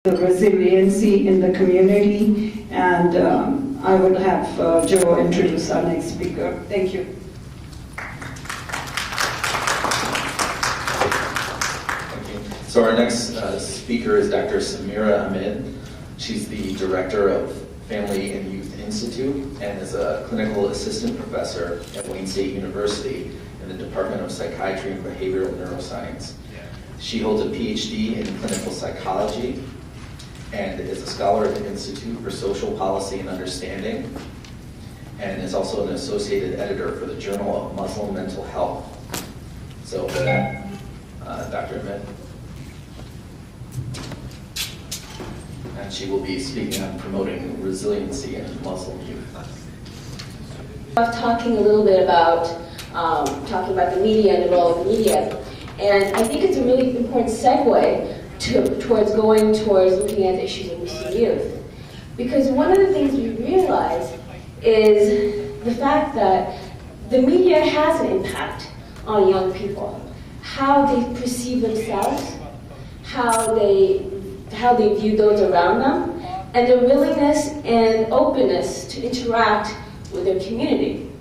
the resiliency in the community, and I will have Joe introduce our next speaker. Thank you. So our next speaker is Dr. Sameera Ahmed. She's the director of Family and Youth Institute and is a clinical assistant professor at Wayne State University in the Department of Psychiatry and Behavioral Neuroscience. She holds a PhD in clinical psychology and is a scholar at the Institute for Social Policy and Understanding, and is also an associated editor for the Journal of Muslim Mental Health. So with that, Dr. Ahmed. And she will be speaking on promoting resiliency in Muslim youth. Talking a little bit about the media and the role of the media, and I think it's a really important segue towards looking at the issues of Muslim youth, because one of the things we realize is the fact that the media has an impact on young people, how they perceive themselves, how they view those around them, and their willingness and openness to interact with their community.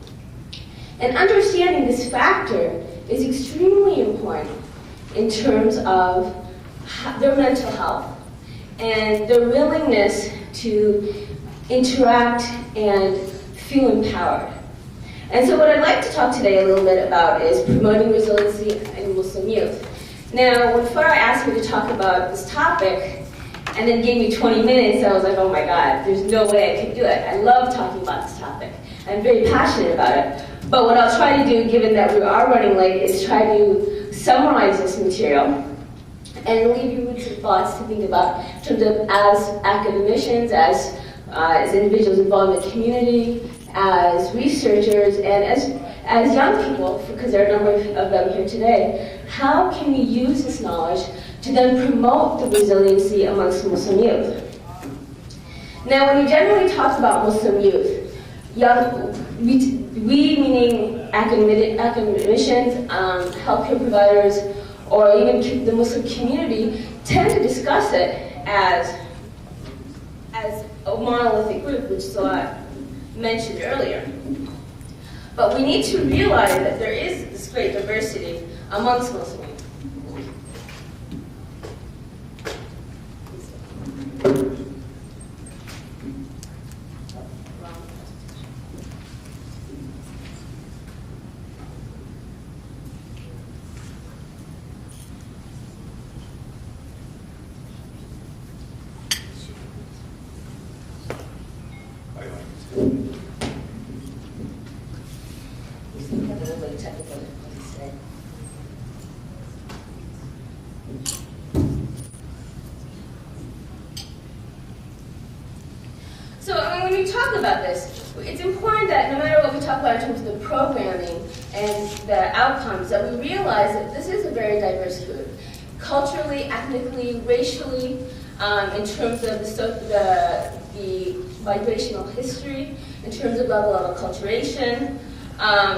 And understanding this factor is extremely important in terms of their mental health and their willingness to interact and feel empowered. And so what I'd like to talk today a little bit about is promoting resiliency in Muslim youth. Now, when Farah asked me to talk about this topic, and then gave me 20 minutes, I was like, oh my God, there's no way I could do it. I love talking about this topic. I'm very passionate about it. But what I'll try to do, given that we are running late, is try to summarize this material and leave you with some thoughts to think about in terms of as academicians, as individuals involved in the community, as researchers, and as young people, because there are a number of them here today. How can we use this knowledge to then promote the resiliency amongst Muslim youth? Now, when we generally talk about Muslim youth, we meaning academicians, healthcare providers, or even the Muslim community, tend to discuss it as a monolithic group, which Salah mentioned earlier. But we need to realize that there is this great diversity amongst Muslims. So when we talk about this, it's important that no matter what we talk about in terms of the programming and the outcomes, that we realize that this is a very diverse group, culturally, ethnically, racially, in terms of the migrational history, in terms of level of acculturation,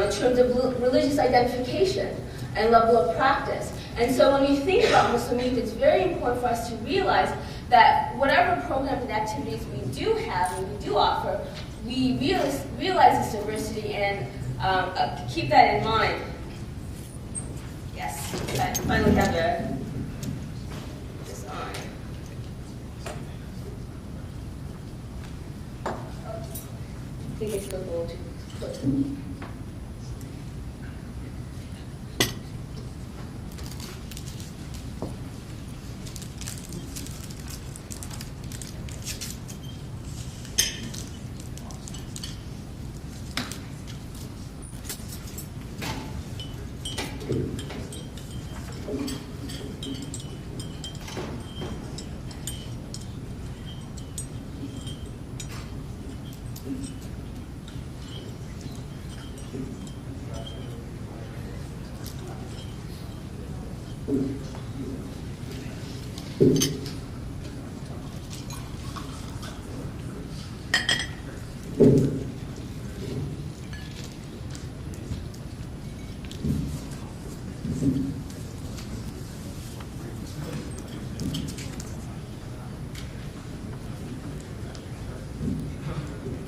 in terms of religious identification and level of practice. And so when we think about Muslim youth, it's very important for us to realize that whatever programs and activities we do have and we do offer, we realize this diversity and keep that in mind. Yes, I finally have this on. I think it's a little too close.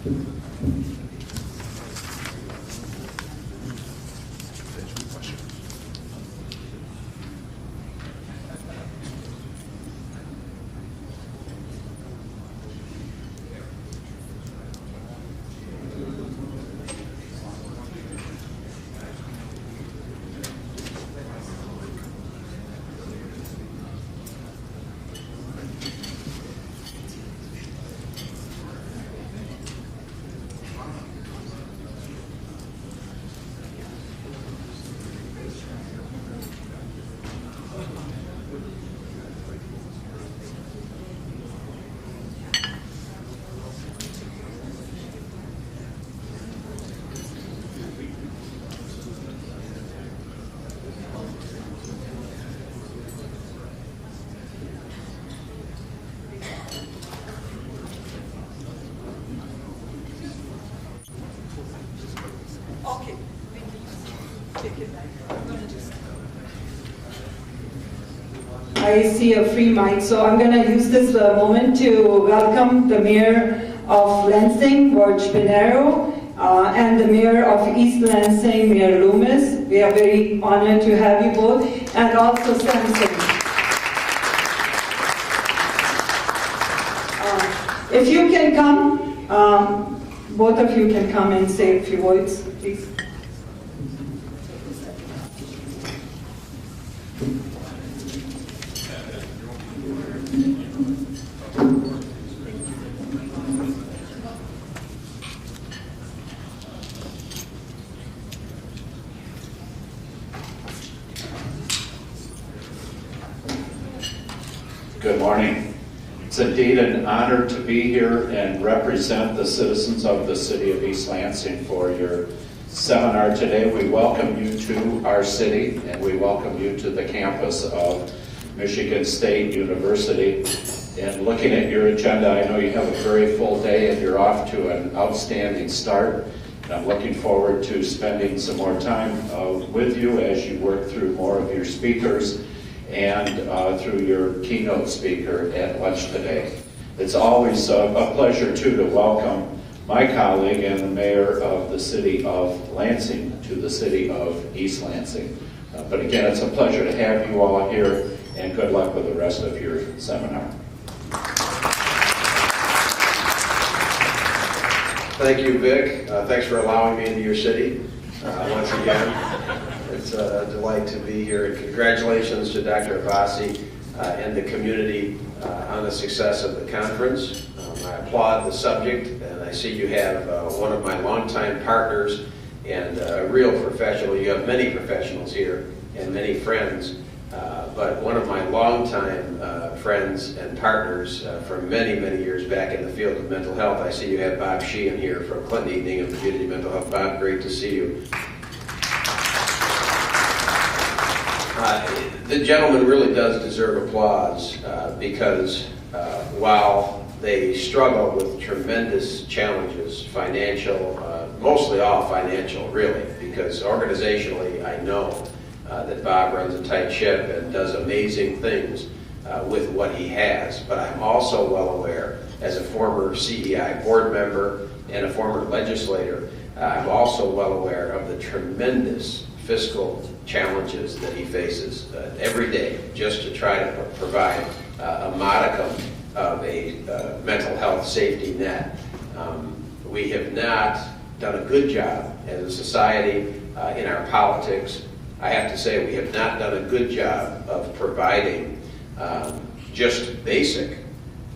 Okay. Take it back. I see a free mic, so I'm going to use this moment to welcome the Mayor of Lansing, George Pinero, and the Mayor of East Lansing, Mayor Loomis. We are very honored to have you both, and also Samson. If you can come, both of you can come and say a few words, please. Good morning. It's indeed an honor to be here and represent the citizens of the city of East Lansing for your seminar today. We welcome you to our city and we welcome you to the campus of Michigan State University. And looking at your agenda, I know you have a very full day and you're off to an outstanding start. And I'm looking forward to spending some more time with you as you work through more of your speakers and through your keynote speaker at lunch today. It's always a pleasure, too, to welcome my colleague and the mayor of the city of Lansing to the city of East Lansing. But again, it's a pleasure to have you all here, and good luck with the rest of your seminar. Thank you, Vic. Thanks for allowing me into your city once again. It's a delight to be here. And congratulations to Dr. Abbasi and the community on the success of the conference. I applaud the subject, and I see you have one of my longtime partners and a real professional. You have many professionals here and many friends, but one of my longtime friends and partners from many, many years back in the field of mental health. I see you have Bob Sheehan here from Clinton Evening of Community Mental Health. Bob, great to see you. The gentleman really does deserve applause because while they struggle with tremendous challenges, financial, mostly all financial, really, because organizationally I know that Bob runs a tight ship and does amazing things with what he has. But I'm also well aware, as a former CEI board member and a former legislator, I'm also well aware of the tremendous fiscal challenges that he faces every day just to try to provide a modicum of a mental health safety net. We have not done a good job as a society in our politics. I have to say we have not done a good job of providing just basic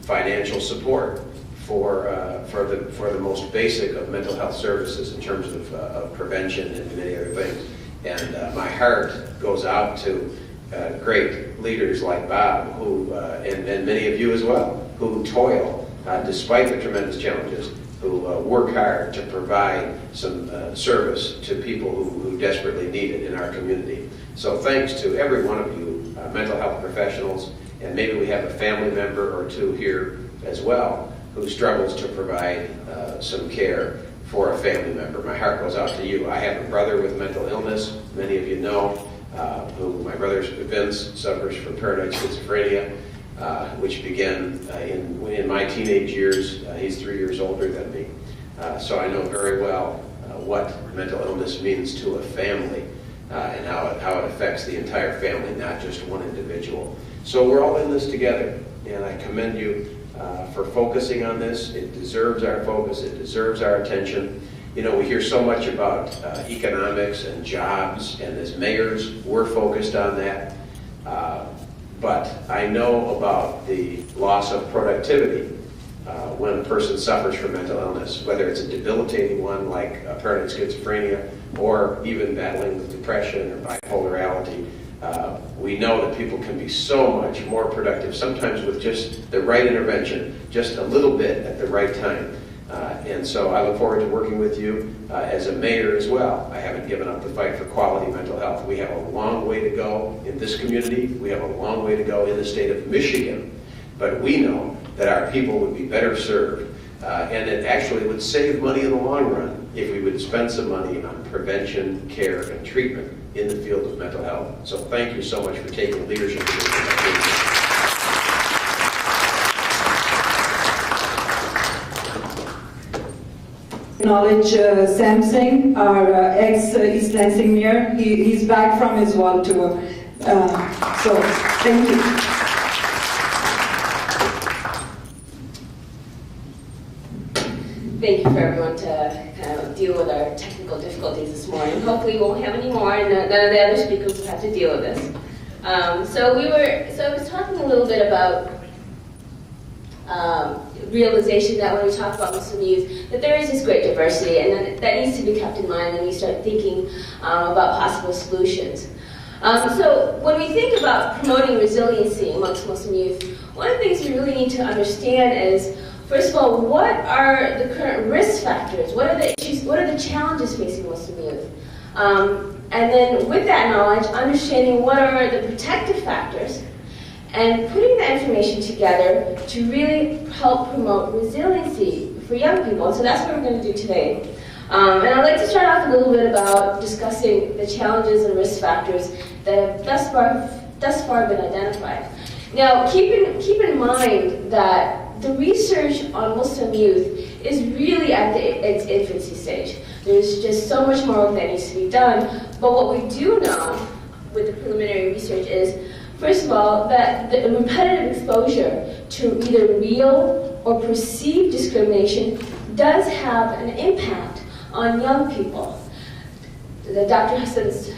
financial support for the most basic of mental health services in terms of prevention and many other things. And my heart goes out to great leaders like Bob, who and many of you as well, who toil despite the tremendous challenges, who work hard to provide some service to people who desperately need it in our community. So thanks to every one of you, mental health professionals, and maybe we have a family member or two here as well who struggles to provide some care for a family member. My heart goes out to you. I have a brother with mental illness, many of you know, who my brother Vince suffers from paranoid schizophrenia, which began in my teenage years. He's 3 years older than me. So I know very well what mental illness means to a family and how it affects the entire family, not just one individual. So we're all in this together, and I commend you for focusing on this. It deserves our focus. It deserves our attention. You know, we hear so much about economics and jobs, and as mayors, we're focused on that. But I know about the loss of productivity when a person suffers from mental illness, whether it's a debilitating one like paranoid schizophrenia or even battling with depression or bipolarity. We know that people can be so much more productive, sometimes with just the right intervention, just a little bit at the right time. And so I look forward to working with you as a mayor as well. I haven't given up the fight for quality mental health. We have a long way to go in this community. We have a long way to go in the state of Michigan. But we know that our people would be better served and it actually would save money in the long run if we would spend some money on prevention, care, and treatment in the field of mental health. So thank you so much for taking leadership in this. Acknowledge Sam Singh, our ex-East Lansing mayor. He's back from his wall tour. So thank you. Thank you for everyone to kind of deal with our technical difficulties this morning. Hopefully we won't have any more, and none of the other speakers will have to deal with this. So I was talking a little bit about realization that when we talk about Muslim youth, that there is this great diversity, and that needs to be kept in mind when we start thinking about possible solutions. So when we think about promoting resiliency amongst Muslim youth, one of the things we really need to understand is, first of all, what are the current risk factors? What are the issues? What are the challenges facing Muslim youth? And then with that knowledge, understanding what are the protective factors, and putting that information together to really help promote resiliency for young people. So that's what we're going to do today. And I'd like to start off a little bit about discussing the challenges and risk factors that have thus far been identified. Now, keep in mind that the research on Muslim youth is really at its infancy stage. There's just so much more work that needs to be done. But what we do know with the preliminary research is, first of all, that the repetitive exposure to either real or perceived discrimination does have an impact on young people. Dr. Hassan's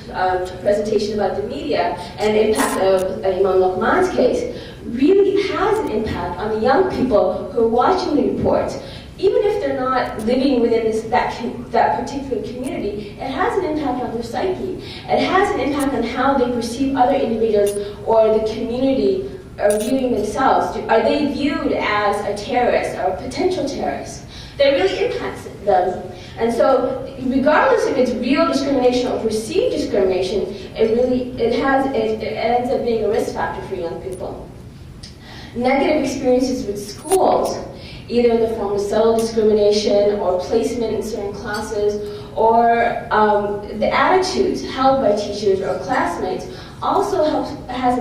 presentation about the media and the impact of Imam Lokman's case really has an impact on the young people who are watching the reports. Even if they're not living within that particular community, it has an impact on their psyche. It has an impact on how they perceive other individuals or the community are viewing themselves. Are they viewed as a terrorist or a potential terrorist? That really impacts them. And so, regardless if it's real discrimination or perceived discrimination, it ends up being a risk factor for young people. Negative experiences with schools, either in the form of subtle discrimination or placement in certain classes, or the attitudes held by teachers or classmates, also has a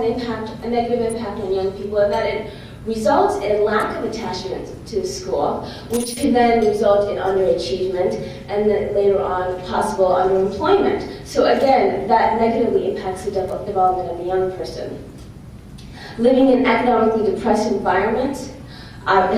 negative impact on young people, and that it results in lack of attachment to school, which can then result in underachievement and then later on possible underemployment. So again, that negatively impacts the development of the young person. Living in economically depressed environments has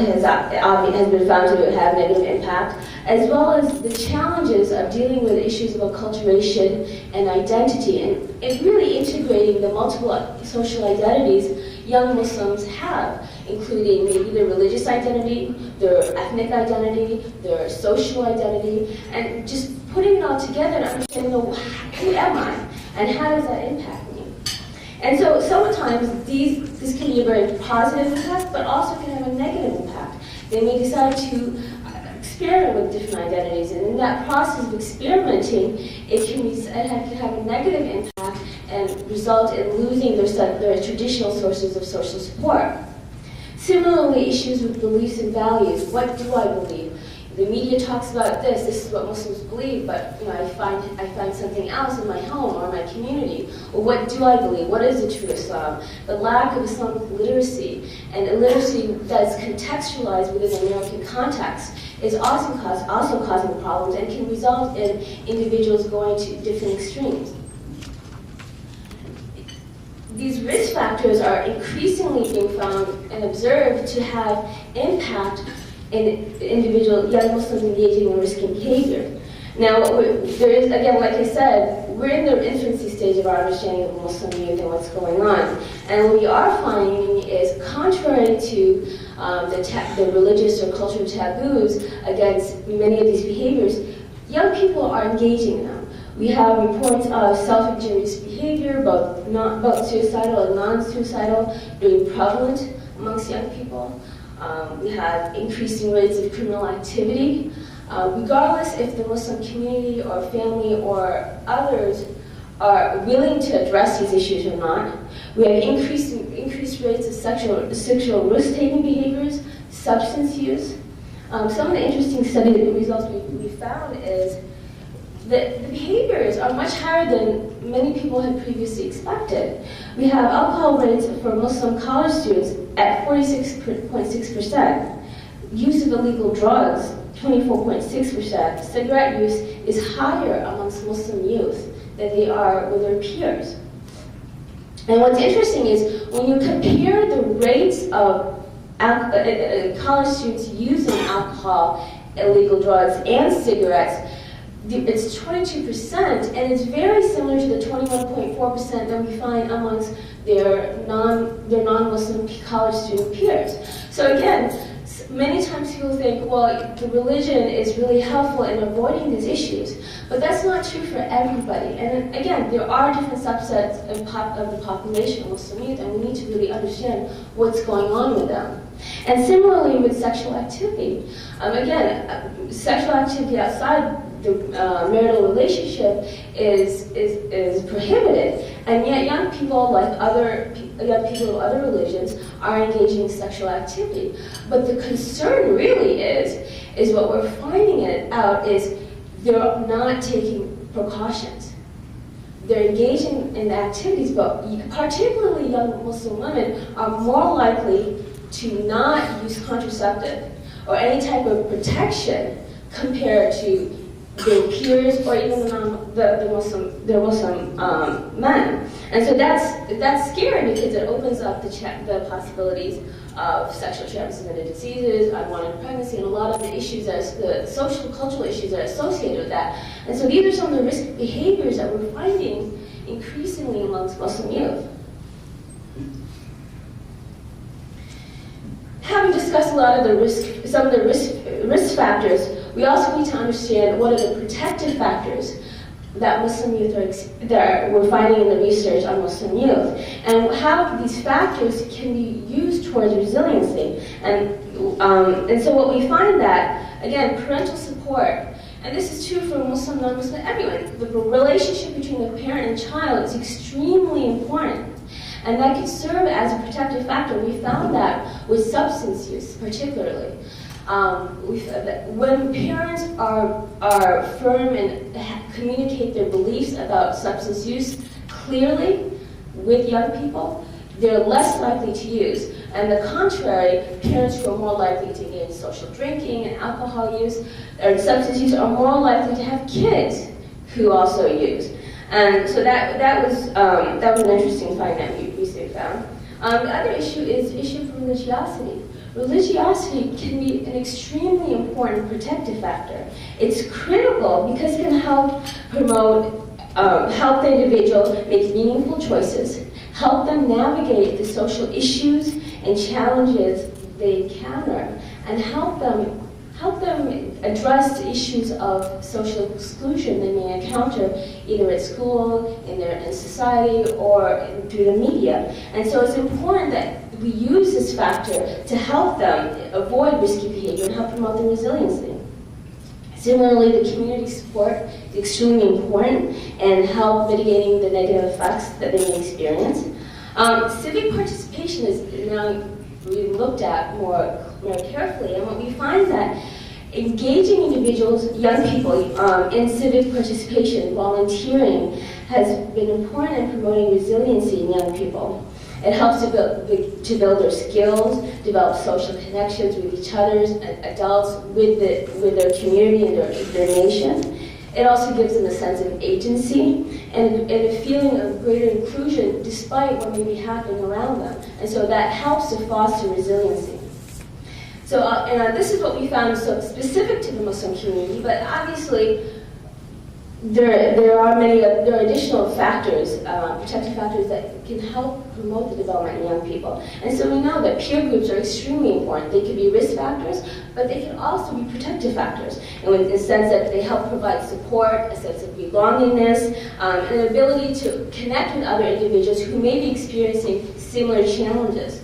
been found to have negative impact, as well as the challenges of dealing with issues of acculturation and identity, and really integrating the multiple social identities young Muslims have, including maybe their religious identity, their ethnic identity, their social identity, and just putting it all together and understanding, who am I, and how does that impact me? And so sometimes this can be a very positive impact, but also can have a negative impact. They may decide to experiment with different identities, and in that process of experimenting, it can have a negative impact and result in losing their traditional sources of social support. Similarly, issues with beliefs and values. What do I believe? the media talks about this is what Muslims believe, but I find something else in my home or my community. Well, what do I believe? What is the true Islam? The lack of Islamic literacy, and illiteracy that's contextualized within the American context, is also causing problems and can result in individuals going to different extremes. These risk factors are increasingly being found and observed to have impact in individual young Muslims engaging in risky behavior. Now, there is, again, like I said, we're in the infancy stage of our understanding of Muslim youth and what's going on. And what we are finding is, contrary to the religious or cultural taboos against many of these behaviors, young people are engaging in them. We have reports of self-injurious behavior, both suicidal and non-suicidal, being prevalent amongst young people. We have increasing rates of criminal activity, regardless if the Muslim community or family or others are willing to address these issues or not. We have increased rates of sexual risk-taking behaviors, substance use. Some of the interesting study results we found is that the behaviors are much higher than many people had previously expected. We have alcohol rates for Muslim college students at 46.6%, use of illegal drugs, 24.6%. Cigarette use is higher amongst Muslim youth than they are with their peers. And what's interesting is, when you compare the rates of college students using alcohol, illegal drugs, and cigarettes, it's 22%, and it's very similar to the 21.4% that we find amongst their non-Muslim college student peers. So again, many times people think, well, the religion is really helpful in avoiding these issues, but that's not true for everybody. And again, there are different subsets of the population of Muslim youth, and we need to really understand what's going on with them. And similarly with sexual activity. Sexual activity outside the marital relationship is prohibited, and yet young people, like young people of other religions, are engaging in sexual activity. But the concern really is what we're finding out is they're not taking precautions. They're engaging in activities, but particularly young Muslim women are more likely to not use contraceptive or any type of protection compared to their peers or even the Muslim men. And so that's scary, because it opens up the possibilities of sexually transmitted diseases, unwanted pregnancy, and a lot of the issues, the social, cultural issues that are associated with that. And so these are some of the risk behaviors that we're finding increasingly amongst Muslim youth. Having discussed a lot of some of the risk factors, we also need to understand what are the protective factors that Muslim youth that we're finding in the research on Muslim youth, and how these factors can be used towards resiliency. And so what we find that, again, parental support, and this is true for Muslim, non-Muslim, everyone. The relationship between the parent and child is extremely important. And that can serve as a protective factor. We found that with substance use, particularly. When parents are firm and communicate their beliefs about substance use clearly with young people, they're less likely to use. And the contrary, parents who are more likely to engage in social drinking and alcohol use or substance use are more likely to have kids who also use. And so that was an interesting finding that we found. The other issue is the issue of religiosity. Religiosity can be an extremely important protective factor. It's critical because it can help help the individual make meaningful choices, help them navigate the social issues and challenges they encounter, and help them address the issues of social exclusion they may encounter either at school, in society, or through the media. And so it's important that we use this factor to help them avoid risky behavior and help promote their resiliency. Similarly, the community support is extremely important and help mitigating the negative effects that they may experience. Civic participation is now being looked at more carefully, and what we find that Engaging individuals, young people, in civic participation, volunteering, has been important in promoting resiliency in young people. It helps to build their skills, develop social connections with each other, adults, with their community and their nation. It also gives them a sense of agency and a feeling of greater inclusion despite what may be happening around them. And so that helps to foster resiliency. So this is what we found so specific to the Muslim community, but obviously there are additional factors, protective factors that can help promote the development in young people. And so we know that peer groups are extremely important. They can be risk factors, but they can also be protective factors, in the sense that they help provide support, a sense of belongingness, and an ability to connect with other individuals who may be experiencing similar challenges.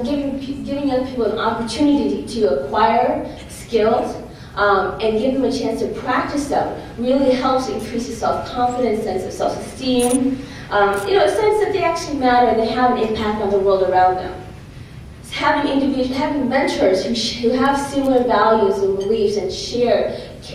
Giving young people an opportunity to acquire skills and give them a chance to practice them really helps increase the self-confidence, sense of self-esteem, a sense that they actually matter and they have an impact on the world around them. Having mentors who have similar values and beliefs and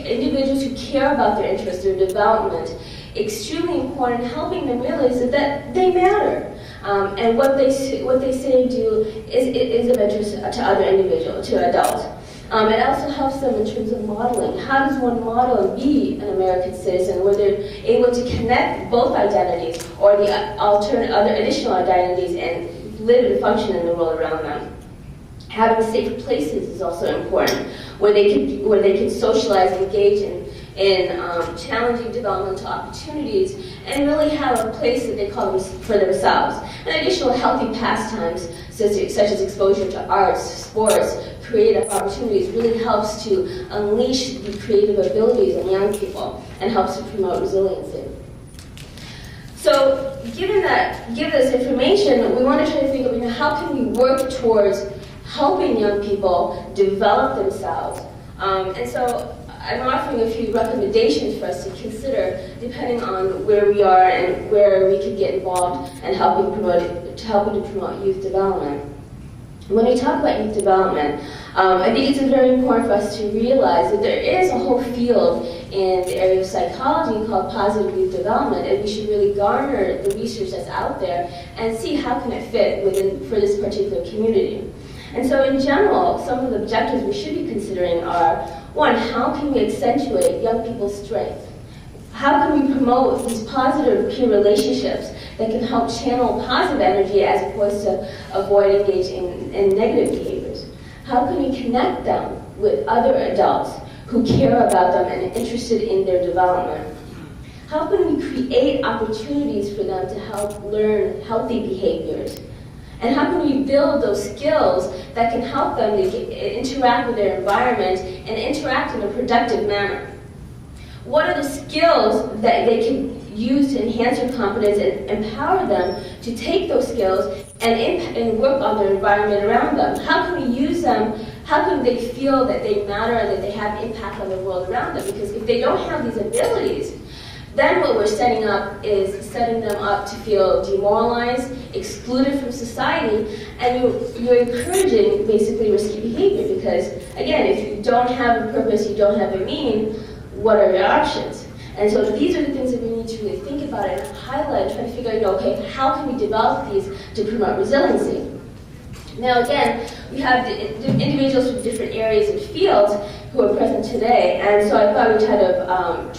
individuals who care about their interests, their development, extremely important, helping them realize that they matter. And what they say and do is of interest to other individuals, to adults. It also helps them in terms of modeling. How does one model and be an American citizen where they're able to connect both identities or the other additional identities and live and function in the world around them? Having safe places is also important, where they can socialize, engage in challenging developmental opportunities, and really have a place that they call for themselves. And additional healthy pastimes, such as exposure to arts, sports, creative opportunities, really helps to unleash the creative abilities in young people and helps to promote resiliency. So, given this information, we want to try to think of how can we work towards helping young people develop themselves. And so I'm offering a few recommendations for us to consider depending on where we are and where we can get involved and helping to promote youth development. When we talk about youth development, I think it's very important for us to realize that there is a whole field in the area of psychology called positive youth development, and we should really garner the research that's out there and see how can it fit for this particular community. And so in general, some of the objectives we should be considering are, one, how can we accentuate young people's strength? How can we promote these positive peer relationships that can help channel positive energy as opposed to avoid engaging in negative behaviors? How can we connect them with other adults who care about them and are interested in their development? How can we create opportunities for them to help learn healthy behaviors? And how can we build those skills that can help them to interact with their environment and interact in a productive manner? What are the skills that they can use to enhance their confidence and empower them to take those skills and work on their environment around them? How can we use them? How can they feel that they matter and that they have impact on the world around them? Because if they don't have these abilities, then what we're setting them up to feel demoralized, excluded from society, and you're encouraging basically risky behavior because, again, if you don't have a purpose, you don't have a meaning, what are your options? And so these are the things that we need to really think about and highlight, try to figure out, okay, how can we develop these to promote resiliency? Now again, we have the individuals from different areas and fields who are present today, and so I thought we'd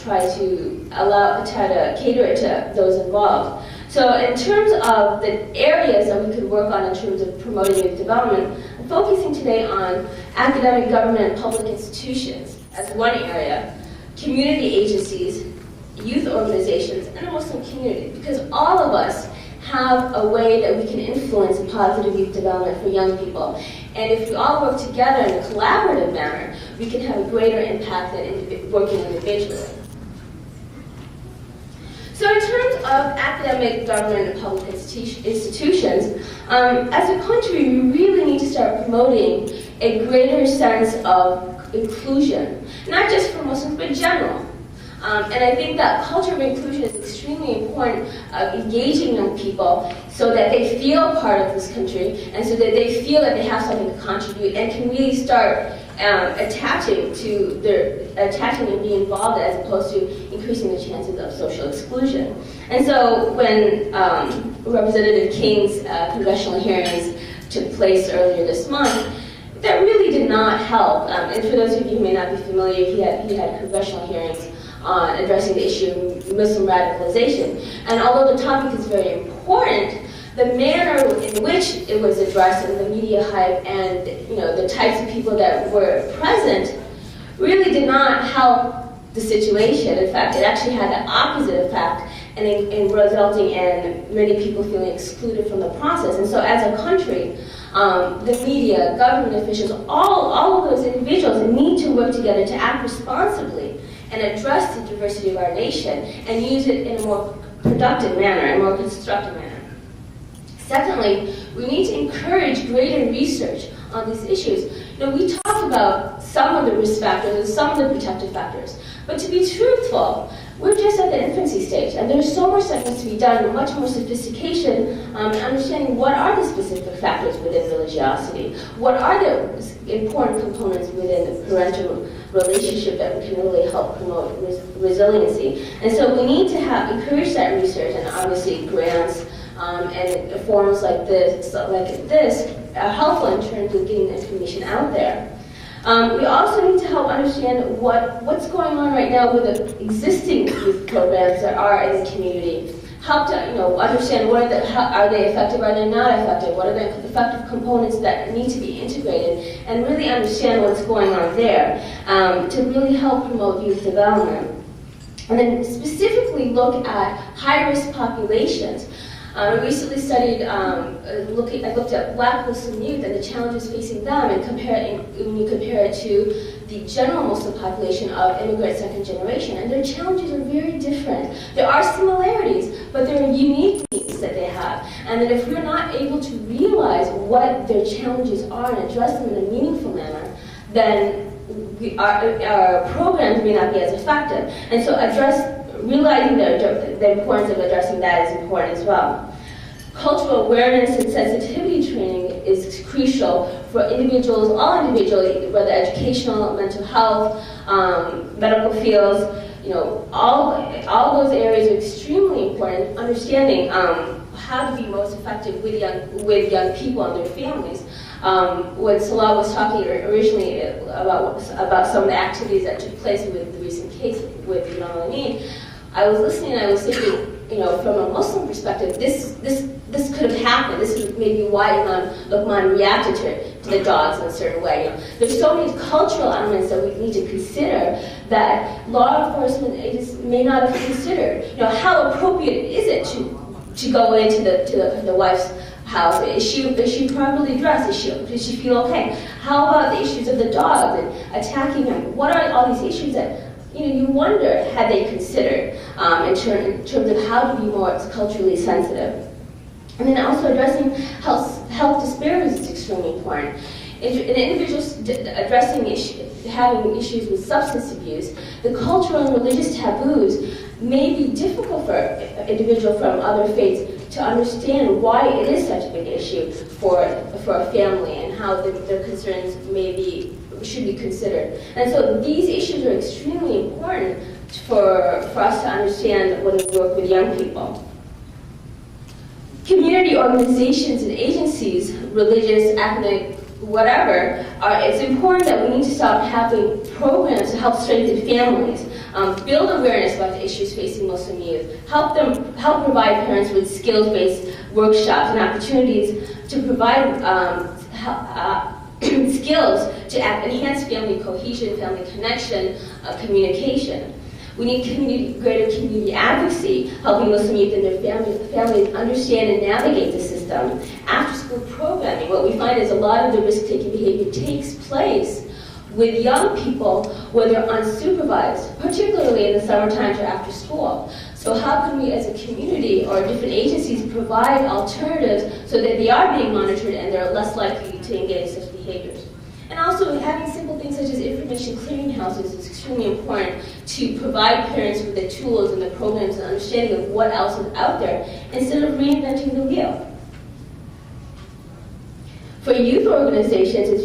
try to cater it to those involved. So in terms of the areas that we could work on in terms of promoting youth development, I'm focusing today on academic, government, and public institutions as one area, community agencies, youth organizations, and the Muslim community, because all of us have a way that we can influence positive youth development for young people. And if we all work together in a collaborative manner, we can have a greater impact than working individually. So in terms of academic, government, and public institutions, as a country, we really need to start promoting a greater sense of inclusion, not just for Muslims, but general. And I think that culture of inclusion is extremely important, engaging young people so that they feel part of this country and so that they feel that they have something to contribute and can really start attaching and be involved as opposed to increasing the chances of social exclusion. And so when Representative King's congressional hearings took place earlier this month, that really did not help. And for those of you who may not be familiar, he had congressional hearings on addressing the issue of Muslim radicalization. And although the topic is very important, the manner in which it was addressed and the media hype and the types of people that were present really did not help the situation. In fact, it actually had the opposite effect and resulting in many people feeling excluded from the process. And so as a country, the media, government officials, all of those individuals need to work together to act responsibly and address the diversity of our nation and use it in a more productive manner, a more constructive manner. Secondly, we need to encourage greater research on these issues. We talked about some of the risk factors and some of the protective factors, but to be truthful, we're just at the infancy stage, and there's so much that needs to be done, much more sophistication, and understanding what are the specific factors within religiosity, what are the important components within the parental relationship that can really help promote resiliency. And so we need to encourage that research, and obviously grants and forums like this are helpful in terms of getting information out there. We also need to help understand what's going on right now with the existing youth programs that are in the community. Help to understand are they effective, are they not effective, what are the effective components that need to be integrated, and really understand what's going on there to really help promote youth development. And then specifically look at high-risk populations. I recently studied, I looked at Black Muslim youth and the challenges facing them, and when you compare it to the general Muslim population of immigrant second generation, and their challenges are very different. There are similarities, but there are unique needs that they have. And that if we're not able to realize what their challenges are and address them in a meaningful manner, then our programs may not be as effective. And so realizing the importance of addressing that is important as well. Cultural awareness and sensitivity training is crucial for all individuals, whether educational, mental health, medical fields, all those areas are extremely important. Understanding how to be most effective with young people and their families. When Salah was talking originally about some of the activities that took place with the recent case with Imam Amin, I was listening and I was thinking, from a Muslim perspective, this could have happened. This is maybe why Imam Luqman reacted to the dogs in a certain way. There's so many cultural elements that we need to consider that law enforcement agents may not have considered. How appropriate is it to go into the wife's house? Is she properly dressed? Does she feel okay? How about the issues of the dogs and attacking him? What are all these issues that you wonder had they considered in terms of how to be more culturally sensitive? And then also addressing health disparities is extremely important. In individuals having issues with substance abuse, the cultural and religious taboos may be difficult for an individual from other faiths to understand why it is such a big issue for a family and how their concerns should be considered. And so these issues are extremely important for us to understand when we work with young people. Community organizations and agencies, religious, ethnic, whatever, it's important that we need to start having programs to help strengthen families, build awareness about the issues facing Muslim youth, help provide parents with skills-based workshops and opportunities to provide skills to enhance family cohesion, family connection, communication. We need greater community advocacy, helping Muslim youth and their families understand and navigate the system. After-school programming, what we find is a lot of the risk-taking behavior takes place with young people where they're unsupervised, particularly in the summer times or after school. So how can we as a community or different agencies provide alternatives so that they are being monitored and they're less likely to engage in such behaviors? And also having simple things such as information clearinghouses is extremely important to provide parents with the tools and the programs and understanding of what else is out there instead of reinventing the wheel. For youth organizations, it's,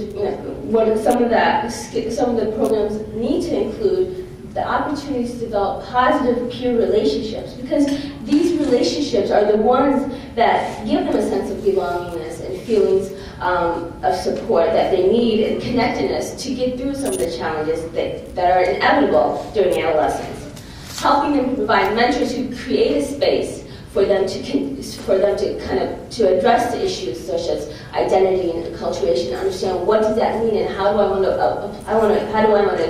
some of the programs need to include the opportunity to develop positive peer relationships, because these relationships are the ones that give them a sense of belongingness and feelings of support that they need and connectedness to get through some of the challenges that are inevitable during adolescence. Helping them provide mentors who create a space for them to address the issues such as identity and acculturation, understand what does that mean and how do I want to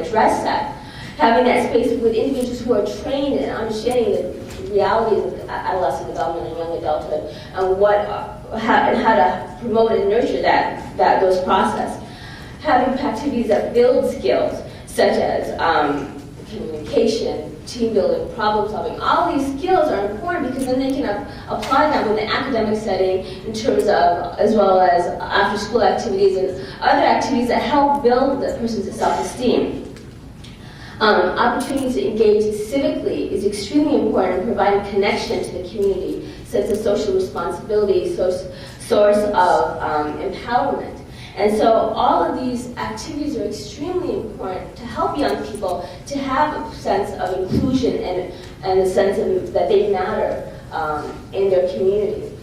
address that. Having that space with individuals who are trained in understanding the realities of adolescent development and young adulthood, and how to promote and nurture those processes. Having activities that build skills such as communication, team building, problem solving. All these skills are important because then they can apply them in an academic setting in terms of, as well as after school activities and other activities that help build the person's self-esteem. Opportunity to engage civically is extremely important in providing connection to the community, sense of social responsibility, source of empowerment. And so all of these activities are extremely important to help young people to have a sense of inclusion and a sense that they matter in their community.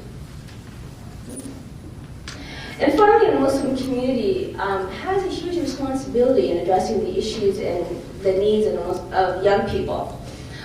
And finally, the Muslim community has a huge responsibility in addressing the issues and the needs of young people.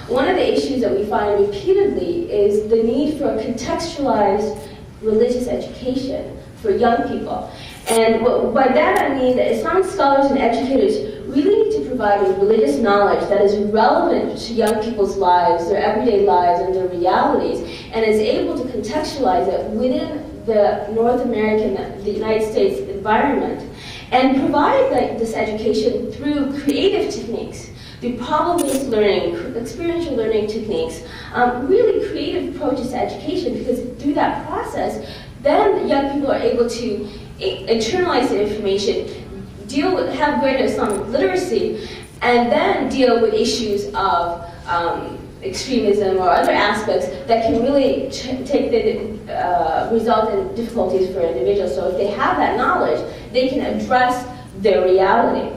One of the issues that we find repeatedly is the need for a contextualized religious education for young people. And by that I mean that Islamic scholars and educators really need to provide a religious knowledge that is relevant to young people's lives, their everyday lives, and their realities, and is able to contextualize it within the North American, the United States environment, and provide this education through creative techniques, through problem-based learning, experiential learning techniques, really creative approaches to education, because through that process, then young people are able to internalize the information, have greater Islamic literacy, and then deal with issues of extremism or other aspects that can really result in difficulties for individuals. So if they have that knowledge, they can address their reality.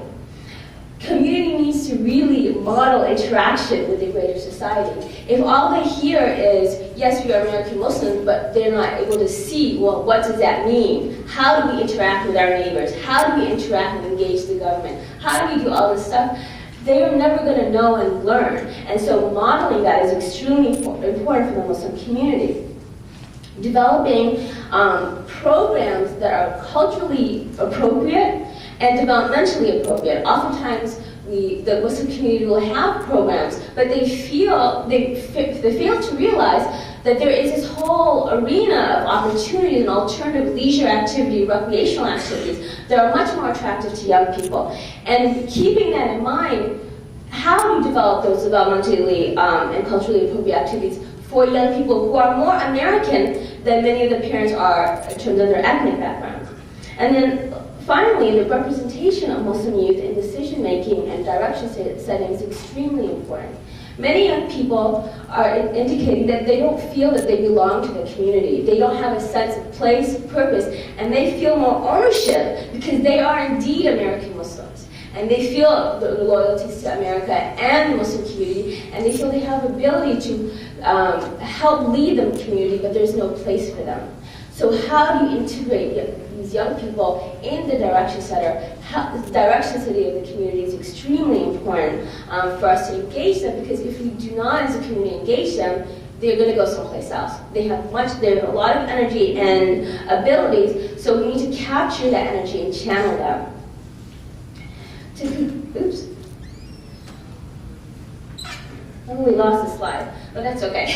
Community needs to really model interaction with the greater society. If all they hear is, yes, we are American Muslims, but they're not able to see, well, what does that mean? How do we interact with our neighbors? How do we interact and engage the government? How do we do all this stuff? They're never going to know and learn. And so modeling that is extremely important for the Muslim community. Developing programs that are culturally appropriate and developmentally appropriate. Oftentimes, the Muslim community will have programs, but they fail to realize that there is this whole arena of opportunity and alternative leisure activity, recreational activities that are much more attractive to young people. And keeping that in mind, how do you develop those developmentally and culturally appropriate activities for young people who are more American than many of the parents are in terms of their ethnic background? And then finally, the representation of Muslim youth in decision-making and direction setting is extremely important. Many young people are indicating that they don't feel that they belong to the community. They don't have a sense of place, purpose, and they feel more ownership because they are indeed American Muslims. And they feel the loyalties to America and the Muslim community, and they feel they have ability to help lead the community, but there's no place for them. So how do you integrate these young people in the direction center? The direction setting of the community is extremely important for us to engage them, because if we do not as a community engage them, they're going to go someplace else. They have a lot of energy and abilities, so we need to capture that energy and channel them. Oops. I really lost the slide, but that's okay.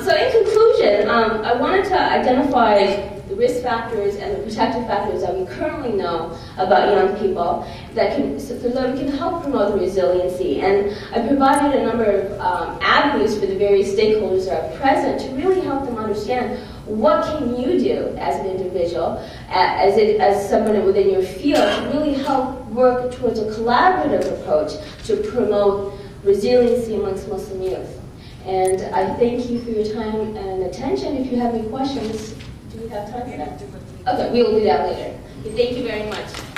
So in conclusion, I wanted to identify the risk factors and the protective factors that we currently know about young people so that we can help promote the resiliency. And I provided a number of avenues for the various stakeholders that are present to really help them understand what can you do as an individual, as someone within your field, to really help work towards a collaborative approach to promote resiliency amongst Muslim youth. And I thank you for your time and attention. If you have any questions, do we have time for that? Okay, we will do that later. Thank you very much.